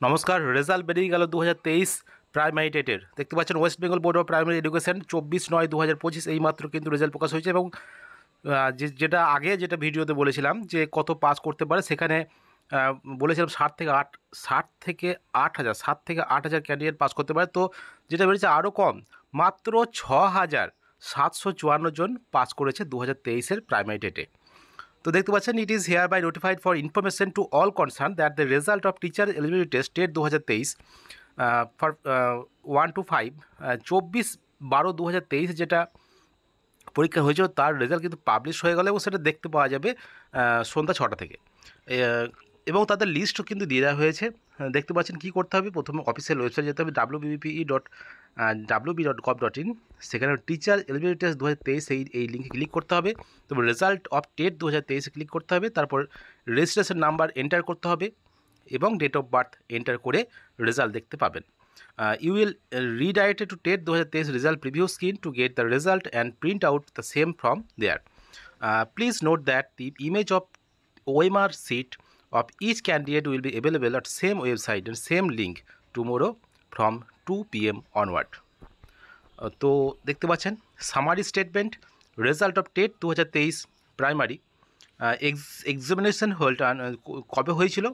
নমস্কার। রেজাল্ট বেরিয়ে গেল 2023 প্রাইমারি টেটের। দেখতে পাচ্ছেন West Bengal board of primary education 24/9/2025 এই মাত্র কিন্তু রেজাল্ট প্রকাশ হয়েছে। এবং যেটা আগে যেটা ভিডিওতে বলেছিলাম যে কত পাস করতে পারে, সেখানে বলেছিলাম 7 থেকে 8 হাজার ক্যান্ডিডেট পাস করতে পারে। তো যেটা বেরিয়েছে আরও কম, মাত্র 6,754 জন পাস করেছে 2023-এর প্রাইমারি টেটে। তো দেখতে পাচ্ছেন, it is hereby notified for information to all concern that the result of teacher eligibility test TET 2023 for 1 to 5 24/12/2023 যেটা পরীক্ষা হয়েছিল তার রেজাল্ট কিন্তু পাবলিশ হয়ে গেল এবং সেটা দেখতে পাওয়া যাবে সন্ধ্যা 6টা থেকে। এবং তাদের লিস্টও কিন্তু দিয়ে দেওয়া হয়েছে। দেখতে পাচ্ছেন কী করতে হবে, প্রথমে অফিসিয়াল ওয়েবসাইট যেতে হবে wbpe.wb.gov.in। সেখানে টিচার এলিজিবিলিটি টেস্ট 2023 এই লিঙ্কে ক্লিক করতে হবে। তারপর রেজাল্ট অফ টেট 2023 ক্লিক করতে হবে। তারপর রেজিস্ট্রেশন নাম্বার এন্টার করতে হবে এবং ডেট অফ বার্থ এন্টার করে রেজাল্ট দেখতে পাবেন। You will redirect to TET 2023 result preview screen to get the result and print out the same from there. Please note that the image of OMR sheet of each candidate will be available at same website and same link tomorrow from 2 PM onward. তো দেখতে পাচ্ছেন summary statement, result of TET 2023 primary examination hold কবে হয়েছিল?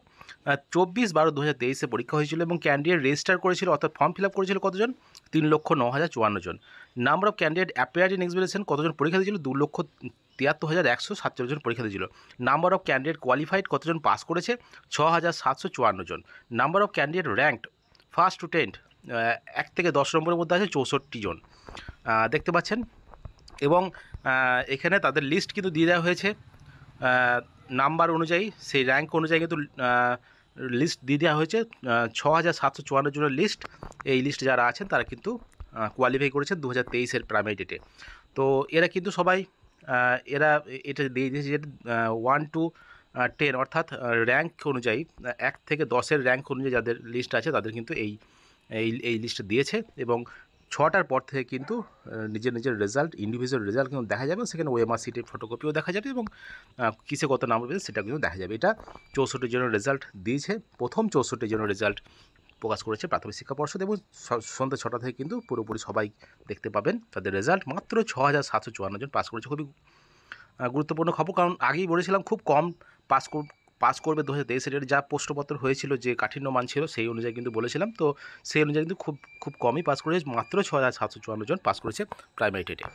24/12/2023 পরীক্ষা হয়েছিল এবং candidate register করেছিল, অর্থাৎ ফর্ম ফিল আপ করেছিল কতজন? 3,09,054 জন। Number of candidate appeared in examination কতজন পরীক্ষা দিয়েছিল? 2,73,147 জন পরীক্ষা দিয়েছিল। নাম্বার অফ ক্যান্ডিডেট কোয়ালিফাইড কতজন পাস করেছে? 6,754 জন। Number of candidate ranked first to 10 1 থেকে 10 নম্বরের মধ্যে আছে 64 জন। দেখতে পাচ্ছেন এবং এখানে তাদের লিস্ট কিন্তু দিয়ে দেওয়া হয়েছে নাম্বার অনুযায়ী, সেই র্যাঙ্ক অনুযায়ী কিন্তু লিস্ট দিয়ে দেওয়া হয়েছে। 6,754 জনের লিস্ট। এই লিস্টে যারা আছেন তারা কিন্তু কোয়ালিফাই করেছেন 2023-এর প্রাইমারি ডেটে। তো এরা কিন্তু সবাই এটা দিয়ে দিয়েছে যে 1 to 10 অর্থাৎ র্যাঙ্ক অনুযায়ী 1 থেকে 10-এর র্যাঙ্ক অনুযায়ী যাদের লিস্ট আছে তাদের কিন্তু এই লিস্টে দিয়েছে। এবং 6টার পর থেকে কিন্তু নিজের রেজাল্ট, ইন্ডিভিজুয়াল রেজাল্ট কিন্তু দেখা যাবে। সেখানে ওএমআর সিটের ফটোকপিও দেখা যাবে এবং কিসে কত নাম্বার পেয়েছে সেটা কিন্তু দেখা যাবে। এটা 64 জনের রেজাল্ট দিয়েছে, প্রথম 64 জনের রেজাল্ট প্রকাশ করেছে প্রাথমিক শিক্ষা পর্ষদ। এবং সন্ধ্যা 6টা থেকে কিন্তু পুরোপুরি সবাই দেখতে পাবেন তাদের রেজাল্ট। মাত্র 6,754 জন পাস করেছে। খুবই গুরুত্বপূর্ণ খবর, কারণ আগেই বলেছিলাম খুব কম পাস করবে 2023-এর যা প্রশ্নপত্র হয়েছিল, যে কাঠিন্য মান ছিল সেই অনুযায়ী কিন্তু বলেছিলাম। তো সেই অনুযায়ী কিন্তু খুব কমই পাস করেছে, মাত্র 6,754 জন পাস করেছে প্রাইমারি টেটে।